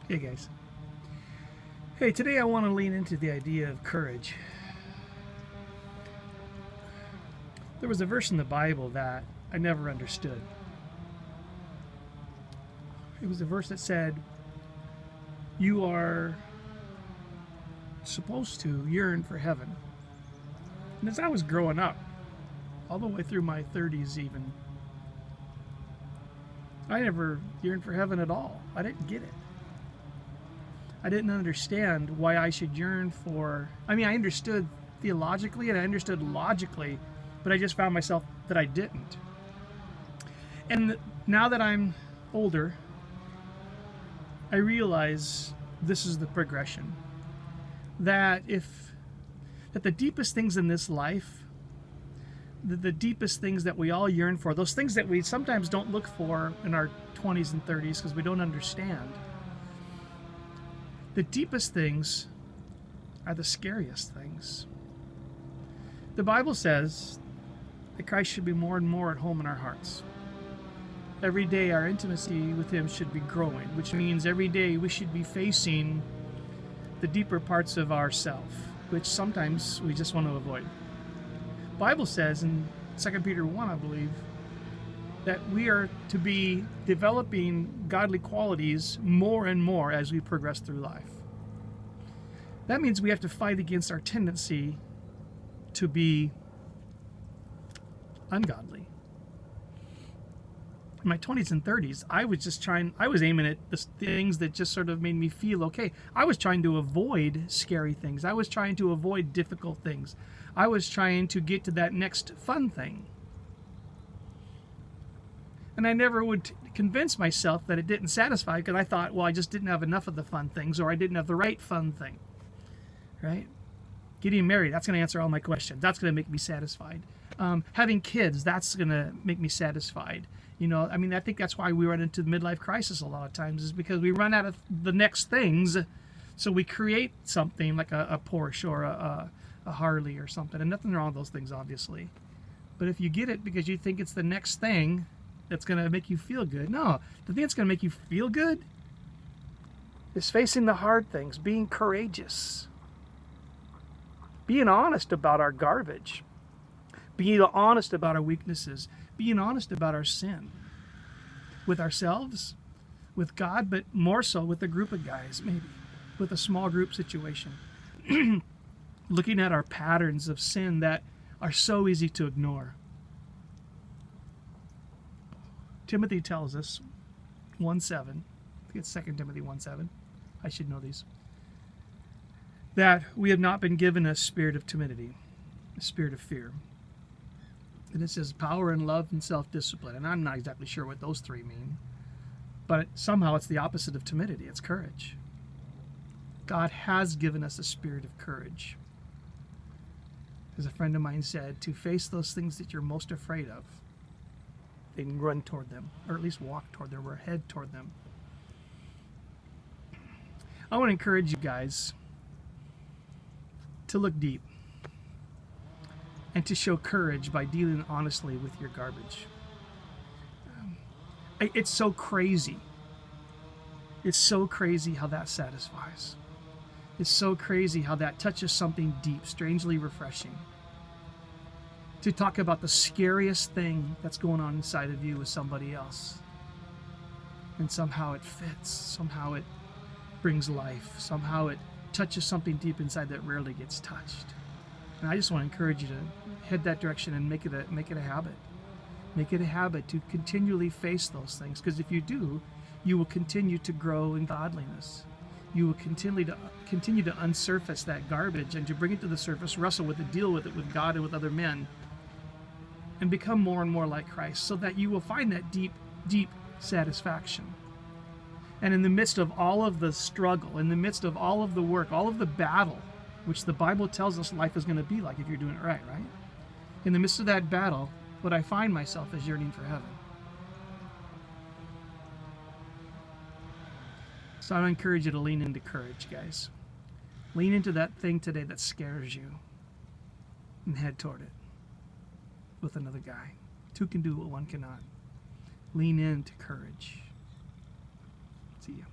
Hey guys. Hey, today I want to lean into the idea of courage. There was a verse in the Bible that I never understood. It was a verse that said, "You are supposed to yearn for heaven." And as I was growing up, all the way through my 30s even, I never yearned for heaven at all. I didn't get it. I didn't understand why I should yearn for. I mean, I understood theologically and I understood logically, but I just found myself that I didn't. And now that I'm older, I realize this is the progression. That the deepest things in this life, the deepest things that we all yearn for, those things that we sometimes don't look for in our 20s and 30s because we don't understand, the deepest things are the scariest things. The Bible says that Christ should be more and more at home in our hearts. Every day our intimacy with Him should be growing, which means every day we should be facing the deeper parts of ourself, which sometimes we just want to avoid. The Bible says in 2 Peter 1, I believe, that we are to be developing godly qualities more and more as we progress through life. That means we have to fight against our tendency to be ungodly. In my 20s and 30s, I was aiming at the things that just sort of made me feel okay. I was trying to avoid scary things. I was trying to avoid difficult things. I was trying to get to that next fun thing. And I never would convince myself that it didn't satisfy because I thought, well, I just didn't have enough of the fun things or I didn't have the right fun thing, right? Getting married, that's going to answer all my questions. That's going to make me satisfied. Having kids, that's going to make me satisfied. You know, I mean, I think that's why we run into the midlife crisis a lot of times is because we run out of the next things. So we create something like a Porsche or a Harley or something. And nothing wrong with those things, obviously. But if you get it because you think it's the next thing that's going to make you feel good. No, the thing that's going to make you feel good is facing the hard things, being courageous, being honest about our garbage, being honest about our weaknesses, being honest about our sin with ourselves, with God, but more so with a group of guys, maybe, with a small group situation. Looking at our patterns of sin that are so easy to ignore. Timothy tells us, 1:7, I think it's 2 Timothy 1:7, I should know these, that we have not been given a spirit of timidity, a spirit of fear. And it says power and love and self-discipline. And I'm not exactly sure what those three mean, but somehow it's the opposite of timidity. It's courage. God has given us a spirit of courage. As a friend of mine said, to face those things that you're most afraid of, then run toward them, or at least walk toward them, or head toward them. I want to encourage you guys to look deep and to show courage by dealing honestly with your garbage. It's so crazy. It's so crazy how that satisfies. It's so crazy how that touches something deep, strangely refreshing. To talk about the scariest thing that's going on inside of you with somebody else. And somehow it fits. Somehow it brings life. Somehow it touches something deep inside that rarely gets touched. And I just want to encourage you to head that direction and make it a habit. Make it a habit to continually face those things. Because if you do, you will continue to grow in godliness. You will continue to unsurface that garbage and to bring it to the surface, wrestle with it, deal with it with God and with other men, and become more and more like Christ so that you will find that deep, deep satisfaction. And in the midst of all of the struggle, in the midst of all of the work, all of the battle, which the Bible tells us life is going to be like if you're doing it right? In the midst of that battle, what I find myself is yearning for heaven. So I encourage you to lean into courage, guys. Lean into that thing today that scares you and head toward it with another guy. Two can do what one cannot. Lean into courage. See you.